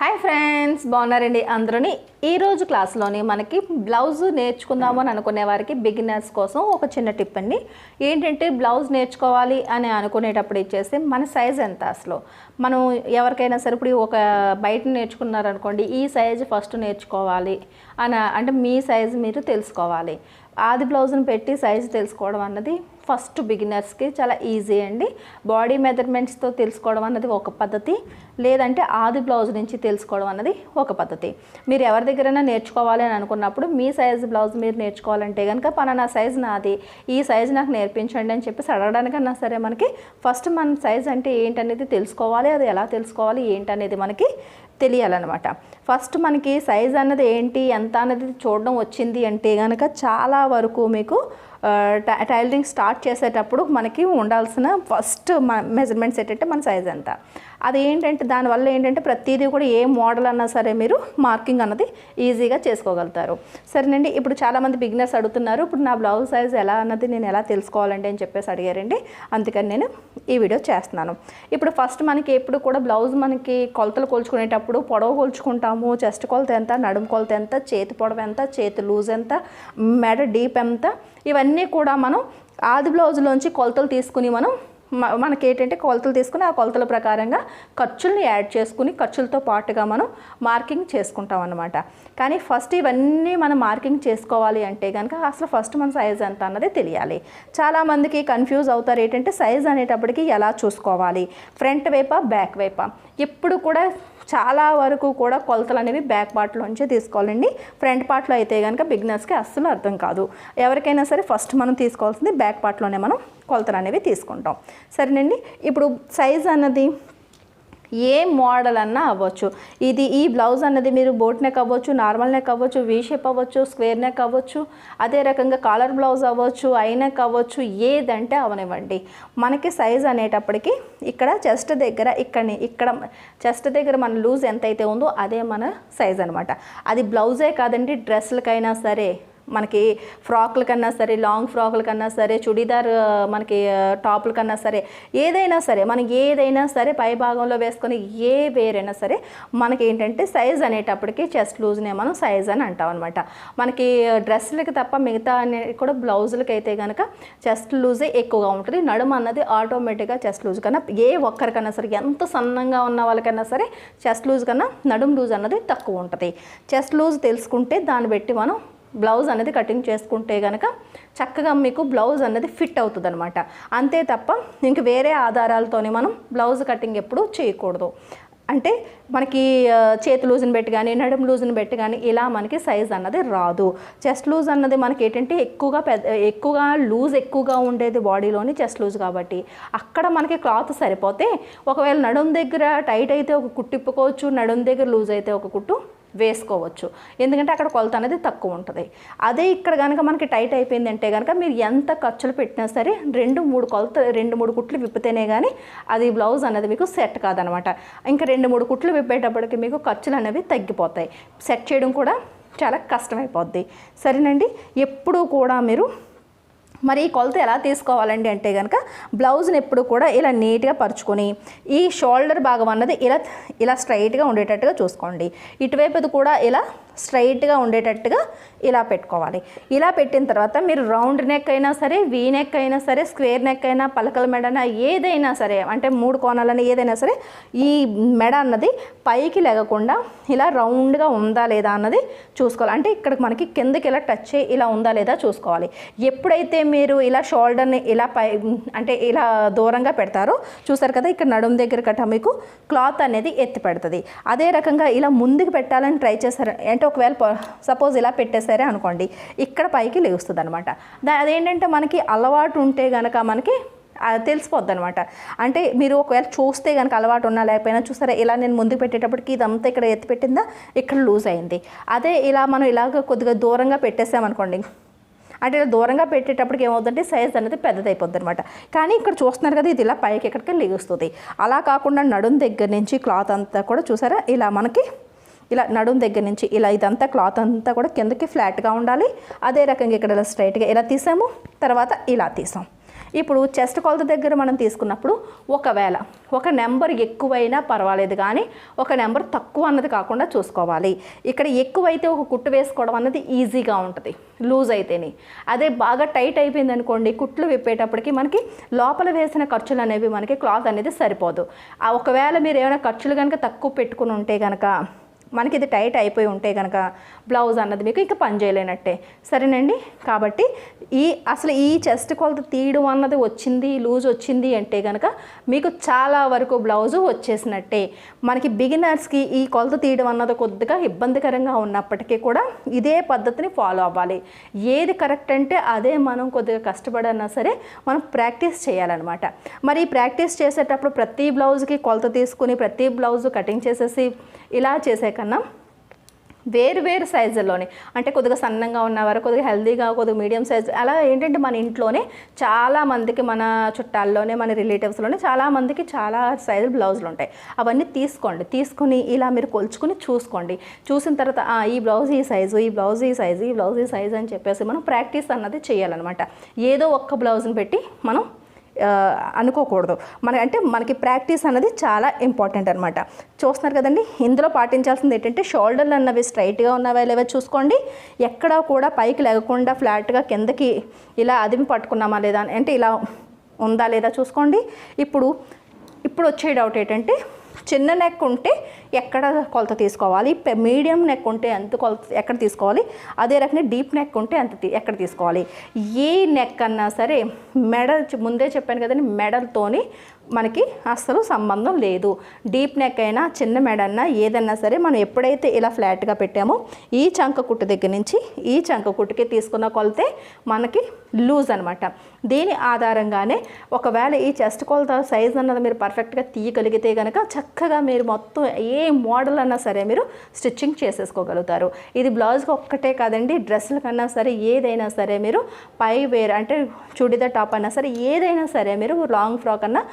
Hi friends, బాగున్నారండి అందరూని. ఈరోజు క్లాస్లోని మనకి బ్లౌజ్ నేర్చుకుందాము అని అనుకునే వారికి బిగినర్స్ కోసం ఒక చిన్న టిప్ అండి. ఏంటంటే బ్లౌజ్ నేర్చుకోవాలి అని అనుకునేటప్పుడు ఇచ్చేసి మన సైజ్ ఎంత అసలు మనం ఎవరికైనా సరే ఇప్పుడు ఒక బయట నేర్చుకున్నారనుకోండి, ఈ సైజు ఫస్ట్ నేర్చుకోవాలి అంటే మీ సైజు మీరు తెలుసుకోవాలి. ఆది బ్లౌజ్ని పెట్టి సైజు తెలుసుకోవడం అన్నది ఫస్ట్ బిగినర్స్కి చాలా ఈజీ అండి. బాడీ మెజర్మెంట్స్తో తెలుసుకోవడం అన్నది ఒక పద్ధతి, లేదంటే ఆది బ్లౌజ్ నుంచి తెలుసుకోవడం అన్నది ఒక పద్ధతి. మీరు ఎవరి దగ్గరైనా నేర్చుకోవాలి అని అనుకున్నప్పుడు మీ సైజు బ్లౌజ్ మీరు నేర్చుకోవాలంటే కనుక పలానా సైజు నాది, ఈ సైజు నాకు నేర్పించండి అని చెప్పేసి అడగడానికన్నా సరే మనకి ఫస్ట్ మన సైజ్ అంటే ఏంటనేది తెలుసుకోవాలి. అది ఎలా తెలుసుకోవాలి ఏంటనేది మనకి తెలియాలన్నమాట. ఫస్ట్ మనకి సైజ్ అన్నది ఏంటి ఎంత అన్నది చూడడం వచ్చింది అంటే కనుక చాలా వరకు మీకు టైలరింగ్ స్టార్ట్ చేసేటప్పుడు మనకి ఉండాల్సిన ఫస్ట్ మెజర్మెంట్స్ ఏంటంటే మన సైజ్ ఎంత. అది ఏంటంటే దానివల్ల ఏంటంటే ప్రతిదీ కూడా ఏ మోడల్ అన్నా సరే మీరు మార్కింగ్ అన్నది ఈజీగా చేసుకోగలుగుతారు. సరేనండి, ఇప్పుడు చాలామంది బిగినర్స్ అడుగుతున్నారు, ఇప్పుడు నా బ్లౌజ్ సైజ్ ఎలా అన్నది నేను ఎలా తెలుసుకోవాలండి అని చెప్పేసి అడిగారండి. అందుకని నేను ఈ వీడియో చేస్తున్నాను. ఇప్పుడు ఫస్ట్ మనకి ఎప్పుడు కూడా బ్లౌజ్ మనకి కొలతలు కొలుచుకునేటప్పుడు పొడవు కొలుచుకుంటాము. చెస్ట్ కొలత ఎంత, నడుము కొలత ఎంత, చేతి పొడవు ఎంత, చేతి లూజ్ ఎంత, మెడ డీప్ ఎంత, ఇవన్నీ కూడా మనం ఆది బ్లౌజ్లోంచి కొలతలు తీసుకుని మనకి ఏంటంటే కొలతలు తీసుకుని ఆ కొలతల ప్రకారంగా ఖర్చుల్ని యాడ్ చేసుకుని ఖర్చులతో పాటుగా మనం మార్కింగ్ చేసుకుంటాం అన్నమాట. కానీ ఫస్ట్ ఇవన్నీ మనం మార్కింగ్ చేసుకోవాలి అంటే కనుక అసలు ఫస్ట్ మన సైజ్ ఎంత అన్నది తెలియాలి. చాలామందికి కన్ఫ్యూజ్ అవుతారు ఏంటంటే సైజ్ అనేటప్పటికి ఎలా చూసుకోవాలి, ఫ్రంట్ వైపా బ్యాక్ వైపా. ఎప్పుడు కూడా చాలా వరకు కూడా కొలతలు అనేవి బ్యాక్ పార్ట్లోంచే తీసుకోవాలండి. ఫ్రంట్ పార్ట్లో అయితే కనుక బిగినర్స్కి అస్సలు అర్థం కాదు. ఎవరికైనా సరే ఫస్ట్ మనం తీసుకోవాల్సింది బ్యాక్ పార్ట్లోనే మనం కొలతలు అనేవి తీసుకుంటాం. సరేనండి, ఇప్పుడు సైజ్ అన్నది ఏ మోడల్ అన్నా అవ్వచ్చు. ఈ బ్లౌజ్ అన్నది మీరు బోట్ నెక్ అవ్వచ్చు, నార్మల్ నెక్ అవ్వచ్చు, వీ షేప్ అవ్వచ్చు, స్క్వేర్ నెక్ అవ్వచ్చు, అదే రకంగా కాలర్ బ్లౌజ్ అవ్వచ్చు, ఐ నెక్ అవ్వచ్చు, ఏదంటే అవనివ్వండి. మనకి సైజ్ అనేటప్పటికి ఇక్కడ చెస్ట్ దగ్గర ఇక్కడ చెస్ట్ దగ్గర మన లూజ్ ఎంతైతే ఉందో అదే మన సైజ్ అనమాట. అది బ్లౌజే కాదండి, డ్రెస్లకైనా సరే, మనకి ఫ్రాక్ల కన్నా సరే, లాంగ్ ఫ్రాక్ల కన్నా సరే, చుడీదార్ మనకి టాప్ల కన్నా సరే, ఏదైనా సరే మనకి ఏదైనా సరే పై భాగంలో వేసుకొని ఏ వేరైనా సరే మనకి ఏంటంటే సైజ్ అనేటప్పటికి చెస్ట్ లూజ్నే మనం సైజ్ అని అంటాం అనమాట. మనకి డ్రెస్లకి తప్ప మిగతా అనేది కూడా బ్లౌజులకి అయితే కనుక చెస్ట్ లూజే ఎక్కువగా ఉంటుంది. నడుము అన్నది ఆటోమేటిక్గా చెస్ట్ లూజ్ కన్నా ఏ ఒక్కరికన్నా సరే, ఎంత సన్నంగా ఉన్న వాళ్ళకన్నా సరే చెస్ట్ లూజ్ కన్నా నడుము లూజ్ అన్నది తక్కువ ఉంటుంది. చెస్ట్ లూజ్ తెలుసుకుంటే దాన్ని బట్టి మనం బ్లౌజ్ అనేది కటింగ్ చేసుకుంటే కనుక చక్కగా మీకు బ్లౌజ్ అనేది ఫిట్ అవుతుంది అనమాట. అంతే తప్ప ఇంక వేరే ఆధారాలతోనే మనం బ్లౌజ్ కటింగ్ ఎప్పుడూ చేయకూడదు. అంటే మనకి చేతి లూజ్ని పెట్టి కానీ, నడుము లూజ్ని పెట్టి కానీ ఇలా మనకి సైజ్ అన్నది రాదు. చెస్ట్ లూజ్ అన్నది మనకి ఏంటంటే ఎక్కువగా లూజ్ ఎక్కువగా ఉండేది బాడీలోని చెస్ట్ లూజ్ కాబట్టి అక్కడ మనకి క్లాత్ సరిపోతే ఒకవేళ నడుము దగ్గర టైట్ అయితే ఒక కుట్టు ఇప్పుకోవచ్చు, నడుము దగ్గర లూజ్ అయితే ఒక కుట్టు వేసుకోవచ్చు. ఎందుకంటే అక్కడ కొలత అనేది తక్కువ ఉంటుంది. అదే ఇక్కడ కనుక మనకి టైట్ అయిపోయిందంటే కనుక మీరు ఎంత ఖర్చులు పెట్టినా సరే 2-3 కుట్లు విప్పితేనే కానీ అది బ్లౌజ్ అనేది మీకు సెట్ కాదనమాట. ఇంకా 2-3 కుట్లు విప్పేటప్పటికి మీకు ఖర్చులు అనేవి తగ్గిపోతాయి. సెట్ చేయడం కూడా చాలా కష్టమైపోద్ది. సరేనండి, ఎప్పుడూ కూడా మీరు మరి ఈ కొలత ఎలా తీసుకోవాలండి అంటే కనుక బ్లౌజ్ని ఎప్పుడు కూడా ఇలా నీట్గా పరుచుకొని ఈ షోల్డర్ భాగం అన్నది ఇలా స్ట్రైట్గా ఉండేటట్టుగా చూసుకోండి. ఇటువైపుది కూడా ఇలా స్ట్రైట్గా ఉండేటట్టుగా ఇలా పెట్టుకోవాలి. ఇలా పెట్టిన తర్వాత మీరు రౌండ్ నెక్ అయినా సరే, వీ నెక్ అయినా సరే, స్క్వేర్ నెక్ అయినా, పలకల మెడనా ఏదైనా సరే, అంటే 3 కోణాలని ఏదైనా సరే ఈ మెడ అన్నది పైకి లెగకుండా ఇలా రౌండ్గా ఉందా లేదా అన్నది చూసుకోవాలి. అంటే ఇక్కడ మనకి కిందకి ఇలా టచ్ అయ్యి ఇలా ఉందా లేదా చూసుకోవాలి. ఎప్పుడైతే మీరు ఇలా షోల్డర్ని ఇలా అంటే ఇలా దూరంగా పెడతారో చూసారు కదా, ఇక్కడ నడుము దగ్గర కట్ట మీకు క్లాత్ అనేది ఎత్తి పెడుతుంది. అదే రకంగా ఇలా ముందుకు పెట్టాలని ట్రై చేశారు అంటే ఒకవేళ సపోజ్ ఇలా పెట్టేశారే అనుకోండి, ఇక్కడ పైకి లేస్తుంది అనమాట. అదేంటంటే మనకి అలవాటు ఉంటే కనుక మనకి తెలిసిపోద్ది అనమాట. అంటే మీరు ఒకవేళ చూస్తే కనుక అలవాటు ఉన్నా లేకపోయినా చూసారా, ఇలా నేను ముందుకు పెట్టేటప్పటికి ఇదంతా ఇక్కడ ఎత్తి పెట్టిందా, ఇక్కడ లూజ్ అయింది. అదే ఇలా మనం ఇలాగ కొద్దిగా దూరంగా పెట్టేసామనుకోండి, అంటే ఇలా దూరంగా పెట్టేటప్పటికి ఏమవుతుందంటే సైజ్ అనేది పెద్దదైపోద్ది అనమాట. కానీ ఇక్కడ చూస్తున్నారు కదా, ఇది ఇలా పైకి ఎక్కడికి లెగుస్తుంది. అలా కాకుండా నడుము దగ్గర నుంచి క్లాత్ అంతా కూడా చూసారా ఇలా మనకి ఇలా నడుము దగ్గర నుంచి ఇలా ఇదంతా క్లాత్ అంతా కూడా కిందకి ఫ్లాట్గా ఉండాలి. అదే రకంగా ఇక్కడ ఇలా స్ట్రైట్గా ఇలా తీసాము, తర్వాత ఇలా తీసాం. ఇప్పుడు చెస్ట్ కొలత దగ్గర మనం తీసుకున్నప్పుడు ఒకవేళ ఒక నెంబర్ ఎక్కువైనా పర్వాలేదు, కానీ ఒక నెంబర్ తక్కువ అన్నది కాకుండా చూసుకోవాలి. ఇక్కడ ఎక్కువైతే ఒక కుట్టు వేసుకోవడం అన్నది ఈజీగా ఉంటుంది లూజ్ అయితేనే. అదే బాగా టైట్ అయిపోయింది అనుకోండి, కుట్లు విప్పేటప్పటికి మనకి లోపల వేసిన ఖర్చులు అనేవి మనకి క్లాత్ అనేది సరిపోదు. ఒకవేళ మీరు ఏమైనా ఖర్చులు కనుక తక్కువ పెట్టుకుని ఉంటే కనుక, మనకి ఇది టైట్ అయిపోయి ఉంటే కనుక బ్లౌజ్ అన్నది మీకు ఇంకా పని చేయలేనట్టే. సరేనండి. కాబట్టి అసలు ఈ చెస్ట్ కొలత తీయడం అన్నది వచ్చింది, లూజ్ వచ్చింది అంటే కనుక మీకు చాలా వరకు బ్లౌజు వచ్చేసినట్టే. మనకి బిగినర్స్కి ఈ కొలత తీయడం అన్నది కొద్దిగా ఇబ్బందికరంగా ఉన్నప్పటికీ కూడా ఇదే పద్ధతిని ఫాలో అవ్వాలి. ఏది కరెక్ట్ అంటే అదే మనం కొద్దిగా కష్టపడన్నా సరే మనం ప్రాక్టీస్ చేయాలన్నమాట. మరి ప్రాక్టీస్ చేసేటప్పుడు ప్రతి బ్లౌజ్కి కొలత తీసుకుని ప్రతి బ్లౌజు కటింగ్ చేసేసి ఇలా చేసే కన్నా వేరు సైజుల్లోనే, అంటే కొద్దిగా సన్నంగా ఉన్నవారు, కొద్దిగా హెల్దీగా, కొద్దిగా మీడియం సైజ్, అలా ఏంటంటే మన ఇంట్లోనే చాలామందికి, మన చుట్టాల్లోనే, మన రిలేటివ్స్లోనే చాలామందికి చాలా సైజులు బ్లౌజులు ఉంటాయి. అవన్నీ తీసుకుని ఇలా మీరు కొలుచుకుని చూసుకోండి. చూసిన తర్వాత ఈ బ్లౌజ్ ఈ సైజు, ఈ బ్లౌజ్ ఈ సైజు, ఈ బ్లౌజ్ ఈ సైజు అని చెప్పేసి మనం ప్రాక్టీస్ అన్నది చేయాలన్నమాట. ఏదో ఒక్క బ్లౌజ్ని పెట్టి మనం అనుకోకూడదు. మనకి ప్రాక్టీస్ అన్నది చాలా ఇంపార్టెంట్ అనమాట. చూస్తున్నారు కదండి. ఇందులో పాటించాల్సింది ఏంటంటే షోల్డర్లు అన్నవి స్ట్రైట్గా ఉన్నవా లేవో చూసుకోండి. ఎక్కడా కూడా పైకి లేకుండా ఫ్లాట్గా కిందకి ఇలా అదిమి పట్టుకున్నామా లేదా అంటే ఇలా ఉందా లేదా చూసుకోండి. ఇప్పుడు వచ్చే డౌట్ ఏంటంటే చిన్న నెక్ ఉంటే ఎక్కడ కొలత తీసుకోవాలి, మీడియం నెక్ ఉంటే ఎంత కొలత ఎక్కడ తీసుకోవాలి, అదే రకంగా డీప్ నెక్ ఉంటే ఎక్కడ తీసుకోవాలి. ఏ నెక్ అన్నా సరే మెడల్, ముందే చెప్పాను కదండి, మెడల్తోని మనకి అస్సలు సంబంధం లేదు. డీప్ నెక్ అయినా చిన్న మెడ అన్నా ఏదన్నా సరే మనం ఎప్పుడైతే ఇలా ఫ్లాట్గా పెట్టామో ఈ చంక కుట్టు దగ్గర నుంచి ఈ చంక కుట్టుకి తీసుకున్న కొలతే మనకి లూజ్ అనమాట. దీని ఆధారంగానే ఒకవేళ ఈ చెస్ట్ కొలత సైజ్ అన్నది మీరు పర్ఫెక్ట్గా తీయగలిగితే కనుక చక్కగా మీరు మొత్తం ఏ మోడల్ అన్నా సరే మీరు స్టిచ్చింగ్ చేసేసుకోగలుగుతారు. ఇది బ్లౌజ్కి ఒక్కటే కాదండి, డ్రెస్సుల కన్నా సరే ఏదైనా సరే మీరు పై వేర్ అంటే చుడిదార్ టాప్ అయినా సరే ఏదైనా సరే మీరు లాంగ్ ఫ్రాక్ అన్నా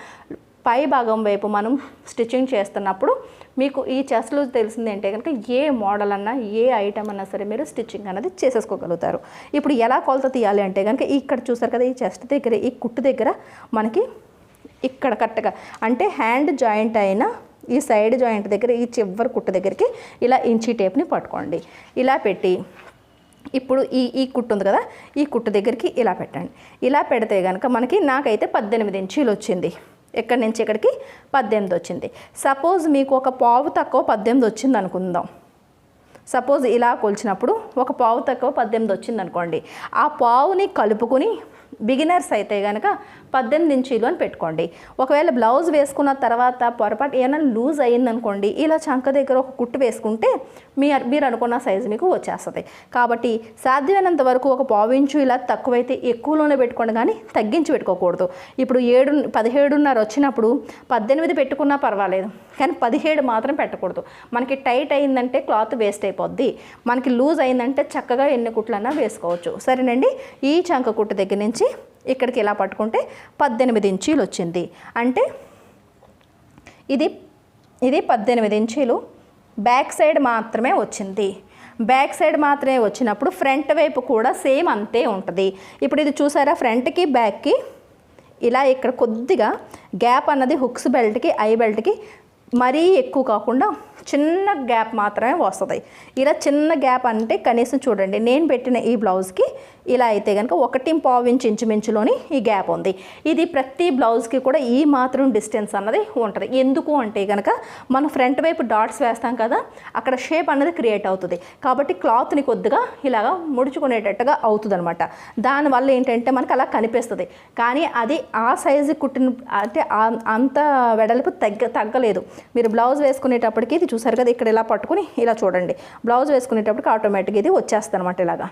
పై భాగం వైపు మనం స్టిచ్చింగ్ చేస్తున్నప్పుడు మీకు ఈ చెస్ట్లు తెలిసింది ఏంటంటే కనుక ఏ మోడల్ అన్నా ఏ ఐటమ్ అన్నా సరే మీరు స్టిచ్చింగ్ అనేది చేసేసుకోగలుగుతారు. ఇప్పుడు ఎలా కొలత తీయాలి అంటే కనుక ఇక్కడ చూసారు కదా, ఈ చెస్ట్ దగ్గర ఈ కుట్టు దగ్గర మనకి ఇక్కడ కరెక్ట్గా అంటే హ్యాండ్ జాయింట్ అయినా ఈ సైడ్ జాయింట్ దగ్గర ఈ చివరి కుట్టు దగ్గరికి ఇలా ఇంచీ టేప్ని పట్టుకోండి. ఇలా పెట్టి ఇప్పుడు ఈ కుట్టు ఉంది కదా, ఈ కుట్టు దగ్గరికి ఇలా పెట్టండి. ఇలా పెడితే కనుక మనకి నాకైతే 18 ఇంచీలు వచ్చింది. ఎక్కడి నుంచి ఇక్కడికి 18 వచ్చింది. సపోజ్ మీకు ఒక పావు తక్కువ 18 వచ్చింది అనుకుందాం. సపోజ్ ఇలా కొలిచినప్పుడు ఒక పావు తక్కువ 18 వచ్చింది అనుకోండి. ఆ పావుని కలుపుకుని బిగినర్స్ అయితే కనుక 18 ఇంచీలు అని పెట్టుకోండి. ఒకవేళ బ్లౌజ్ వేసుకున్న తర్వాత పొరపాటు ఏమైనా లూజ్ అయ్యిందనుకోండి, ఇలా చంక దగ్గర ఒక కుట్టు వేసుకుంటే మీరు అనుకున్న సైజు మీకు వచ్చేస్తుంది. కాబట్టి సాధ్యమైనంత వరకు ఒక పావు ఇంచు ఇలా తక్కువైతే ఎక్కువలోనే పెట్టుకోండి, కానీ తగ్గించి పెట్టుకోకూడదు. ఇప్పుడు 17.5 వచ్చినప్పుడు 18 పెట్టుకున్నా పర్వాలేదు, కానీ 17 మాత్రం పెట్టకూడదు. మనకి టైట్ అయిందంటే క్లాత్ వేస్ట్ అయిపోద్ది. మనకి లూజ్ అయిందంటే చక్కగా ఎన్ని కుట్లన్నా వేసుకోవచ్చు. సరేనండి. ఈ చంక కుట్టు దగ్గర నుంచి ఇక్కడికి ఇలా పట్టుకుంటే 18 ఇంచీలు వచ్చింది. అంటే ఇది 18 ఇంచీలు బ్యాక్ సైడ్ మాత్రమే వచ్చింది. బ్యాక్ సైడ్ మాత్రమే వచ్చినప్పుడు ఫ్రంట్ వైపు కూడా సేమ్ అంతే ఉంటుంది. ఇప్పుడు ఇది చూసారా, ఫ్రంట్కి బ్యాక్కి ఇలా ఇక్కడ కొద్దిగా గ్యాప్ అన్నది హుక్స్ బెల్ట్కి ఐ బెల్ట్కి మరీ ఎక్కువ కాకుండా చిన్న గ్యాప్ మాత్రమే వస్తుంది. ఇలా చిన్న గ్యాప్ అంటే కనీసం చూడండి, నేను పెట్టిన ఈ బ్లౌజ్కి ఇలా అయితే కనుక 1.5 ఇంచ్ ఇంచుమించులోని ఈ గ్యాప్ ఉంది. ఇది ప్రతి బ్లౌజ్కి కూడా ఈ మాత్రం డిస్టెన్స్ అన్నది ఉంటుంది. ఎందుకు అంటే కనుక మనం ఫ్రంట్ వైపు డాట్స్ వేస్తాం కదా, అక్కడ షేప్ అన్నది క్రియేట్ అవుతుంది. కాబట్టి క్లాత్ని కొద్దిగా ఇలాగా ముడుచుకునేటట్టుగా అవుతుంది అనమాట. దానివల్ల ఏంటంటే మనకు అలా కనిపిస్తుంది. కానీ అది ఆ సైజు కుట్టిన అంటే అంత వెడల్పు తగ్గలేదు. మీరు బ్లౌజ్ వేసుకునేటప్పటికి ఇది చూసారు కదా, ఇక్కడ ఇలా పట్టుకుని ఇలా చూడండి, బ్లౌజ్ వేసుకునేటప్పటికి ఆటోమేటిక్గా ఇది వచ్చేస్తుంది అనమాట ఇలాగా.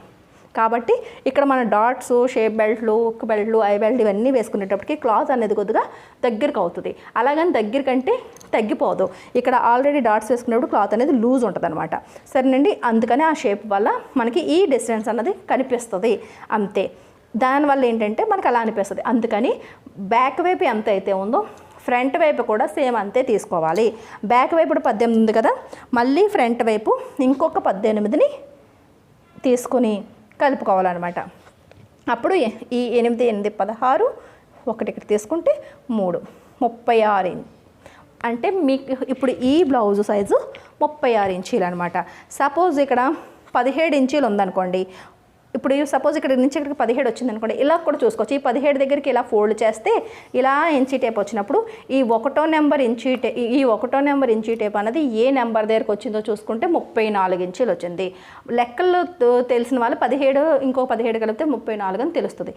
కాబట్టి ఇక్కడ మన డాట్స్, షేప్ బెల్ట్లు, హుక్ బెల్ట్లు, ఐ బెల్ట్ ఇవన్నీ వేసుకునేటప్పటికి క్లాత్ అనేది కొద్దిగా దగ్గరికి అవుతుంది. అలాగని దగ్గరికంటే తగ్గిపోదు. ఇక్కడ ఆల్రెడీ డాట్స్ వేసుకునేప్పుడు క్లాత్ అనేది లూజ్ ఉంటుంది అనమాట. సరేనండి. అందుకని ఆ షేప్ వల్ల మనకి ఈ డిస్టెన్స్ అన్నది కనిపిస్తుంది అంతే. దానివల్ల ఏంటంటే మనకు అలా అనిపిస్తుంది. అందుకని బ్యాక్ వైపు ఎంత అయితే ఉందో ఫ్రంట్ వైపు కూడా సేమ్ అంతే తీసుకోవాలి. బ్యాక్ వైపు 18 ఉంది కదా, మళ్ళీ ఫ్రంట్ వైపు ఇంకొక 18ని తీసుకుని కలుపుకోవాలన్నమాట. అప్పుడు ఈ 8, 8, 16 ఒకటి ఇక్కడ తీసుకుంటే 3 36 ఇంచ్ అంటే మీకు ఇప్పుడు ఈ బ్లౌజ్ సైజు 36 ఇంచీలు అనమాట. సపోజ్ ఇక్కడ 17 ఇంచీలు ఉందనుకోండి, ఇప్పుడు సపోజ్ ఇక్కడ నుంచి ఇక్కడికి 17 వచ్చింది అనుకోండి, ఇలా కూడా చూసుకోవచ్చు. ఈ 17 దగ్గరికి ఇలా ఫోల్డ్ చేస్తే ఇలా ఇంచీ టేప్ వచ్చినప్పుడు ఈ 1వ నెంబర్ ఇంచీ టేప్ అనేది ఏ నెంబర్ దగ్గరికి వచ్చిందో చూసుకుంటే 34 ఇంచీలు వచ్చింది. లెక్కలు తెలిసిన వాళ్ళు 17 ఇంకో 17 కలిపితే 34 అని తెలుస్తుంది.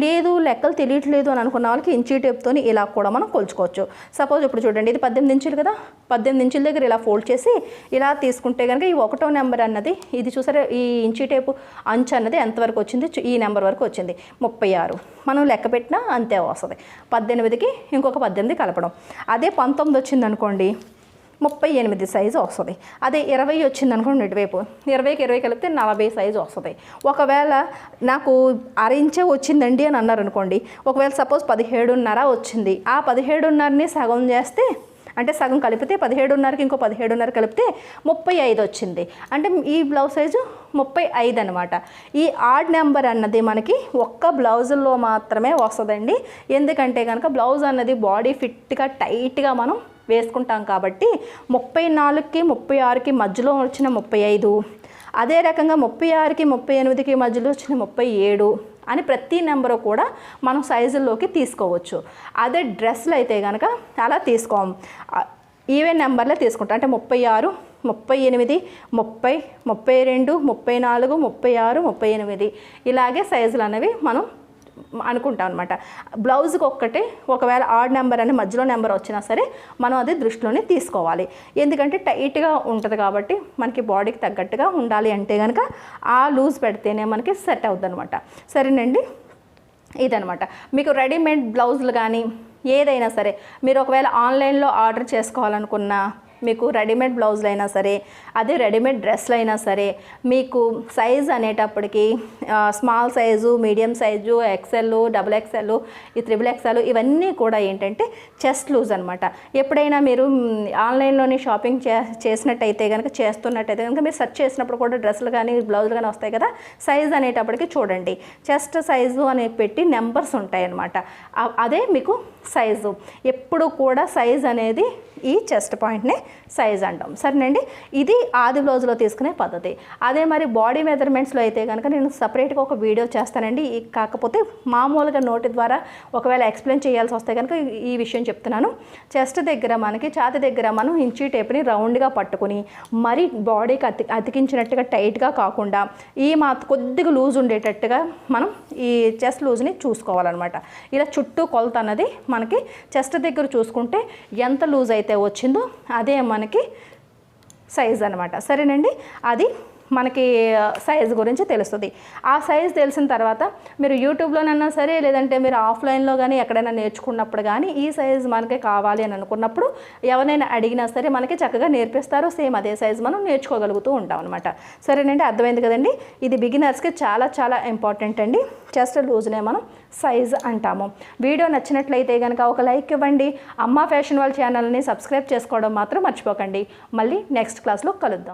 లేదు లెక్కలు తెలియట్లేదు అని అనుకున్న వాళ్ళకి ఇంచీ టేప్తో ఇలా కూడా మనం కొలుచుకోవచ్చు. సపోజ్ ఇప్పుడు చూడండి, ఇది 18 ఇంచులు కదా, 18 ఇంచుల దగ్గర ఇలా ఫోల్డ్ చేసి ఇలా తీసుకుంటే కనుక ఈ 1వ నెంబర్ అన్నది, ఇది చూసారా ఈ ఇంచీ టేపు అంచు అన్నది ఎంతవరకు వచ్చింది, ఈ నెంబర్ వరకు వచ్చింది 36. మనం లెక్క పెట్టినా అంతే వస్తుంది. 18కి ఇంకొక 18 కలపడం. అదే 19 వచ్చింది అనుకోండి 38 సైజు వస్తుంది. అదే 20 వచ్చింది అనుకోండి ఇటువైపు 20కి 20 కలిపితే 40 సైజు వస్తుంది. ఒకవేళ నాకు 1/2 ఇంచే వచ్చిందండి అని అన్నారు అనుకోండి, ఒకవేళ సపోజ్ 17.5 వచ్చింది, ఆ 17.5ని సగం చేస్తే అంటే సగం కలిపితే 17.5కి ఇంకో 17.5 కలిపితే 35 వచ్చింది. అంటే ఈ బ్లౌజ్ సైజు 35 అనమాట. ఈ ఆడ్ నెంబర్ అన్నది మనకి ఒక్క బ్లౌజుల్లో మాత్రమే వస్తుందండి. ఎందుకంటే కనుక బ్లౌజ్ అన్నది బాడీ ఫిట్గా టైట్గా మనం వేసుకుంటాం కాబట్టి 34కి 36కి మధ్యలో వచ్చిన 35, అదే రకంగా 36కి 38కి మధ్యలో వచ్చిన 37 అని ప్రతి నెంబరు కూడా మనం సైజుల్లోకి తీసుకోవచ్చు. అదే డ్రెస్సులు అయితే కనుక అలా తీసుకోం, ఈవెన్ నెంబర్లే తీసుకుంటాం. అంటే 36, 38, 30, 32, 34, 36, 38 ఇలాగే సైజులు అనేవి మనం అనుకుంటాం అనమాట. బ్లౌజ్కి ఒక్కటే ఒకవేళ ఆడ్ నెంబర్ అని మధ్యలో నెంబర్ వచ్చినా సరే మనం అది దృష్టిలోనే తీసుకోవాలి. ఎందుకంటే టైట్గా ఉంటుంది కాబట్టి మనకి బాడీకి తగ్గట్టుగా ఉండాలి అంటే కనుక ఆ లూజ్ పెడితేనే మనకి సెట్ అవుతుంది అనమాట. సరేనండి, ఇదనమాట. మీకు రెడీమేడ్ బ్లౌజులు కానీ ఏదైనా సరే మీరు ఒకవేళ ఆన్లైన్లో ఆర్డర్ చేసుకోవాలనుకున్నా, మీకు రెడీమేడ్ బ్లౌజులు అయినా సరే, అదే రెడీమేడ్ డ్రెస్లు అయినా సరే, మీకు సైజ్ అనేటప్పటికి small size, medium size, XL, XXL, ఈ XXL ఇవన్నీ కూడా ఏంటంటే చెస్ట్ లూజ్ అనమాట. ఎప్పుడైనా మీరు ఆన్లైన్లోని షాపింగ్ చేసినట్టయితే కనుక, చేస్తున్నట్టయితే కనుక మీరు సెర్చ్ చేసినప్పుడు కూడా డ్రెస్సులు కానీ బ్లౌజులు కానీ వస్తాయి కదా, సైజ్ అనేటప్పటికి చూడండి చెస్ట్ సైజు అని పెట్టి నెంబర్స్ ఉంటాయి అన్నమాట. అదే మీకు సైజు. ఎప్పుడు కూడా సైజ్ అనేది ఈ చెస్ట్ పాయింట్నే సైజ్ అంటాం. సరేనండి, ఇది ఆది బ్లౌజ్లో తీసుకునే పద్ధతి. అదే మరి బాడీ మెజర్మెంట్స్లో అయితే కనుక నేను సపరేట్గా ఒక వీడియో చేస్తానండి. కాకపోతే మామూలుగా నోటి ద్వారా ఒకవేళ ఎక్స్ప్లెయిన్ చేయాల్సి వస్తే కనుక ఈ విషయం చెప్తున్నాను. చెస్ట్ దగ్గర మనకి ఛాతీ దగ్గర మనం ఇంచీ టేప్ని రౌండ్గా పట్టుకుని మరి బాడీకి అతికించినట్టుగా టైట్గా కాకుండా ఈ కొద్దిగా లూజ్ ఉండేటట్టుగా మనం ఈ చెస్ట్ లూజ్ని చూసుకోవాలన్నమాట. ఇలా చుట్టూ కొలత అన్నది మనకి చెస్ట్ దగ్గర చూసుకుంటే ఎంత లూజ్ అయితే వచ్చిందో అదే మనకి సైజ్ అనమాట. సరేనండి, అది మనకి సైజ్ గురించి తెలుస్తుంది. ఆ సైజ్ తెలిసిన తర్వాత మీరు యూట్యూబ్లోనైనా సరే, లేదంటే మీరు ఆఫ్లైన్లో కానీ ఎక్కడైనా నేర్చుకున్నప్పుడు కానీ ఈ సైజ్ మనకి కావాలి అని అనుకున్నప్పుడు ఎవరైనా అడిగినా సరే మనకి చక్కగా నేర్పిస్తారు. సేమ్ అదే సైజ్ మనం నేర్చుకోగలుగుతూ ఉంటాం అనమాట. సరేనండి, అర్థమైంది కదండి. ఇది బిగినర్స్కి చాలా చాలా ఇంపార్టెంట్ అండి. చెస్ట్ లూజ్నే మనం సైజ్ అంటాము. వీడియో నచ్చినట్లయితే కనుక ఒక లైక్ ఇవ్వండి. అమ్మ ఫ్యాషన్ వాళ్ళ ఛానల్ని సబ్స్క్రైబ్ చేసుకోవడం మాత్రం మర్చిపోకండి. మళ్ళీ నెక్స్ట్ క్లాస్లో కలుద్దాం.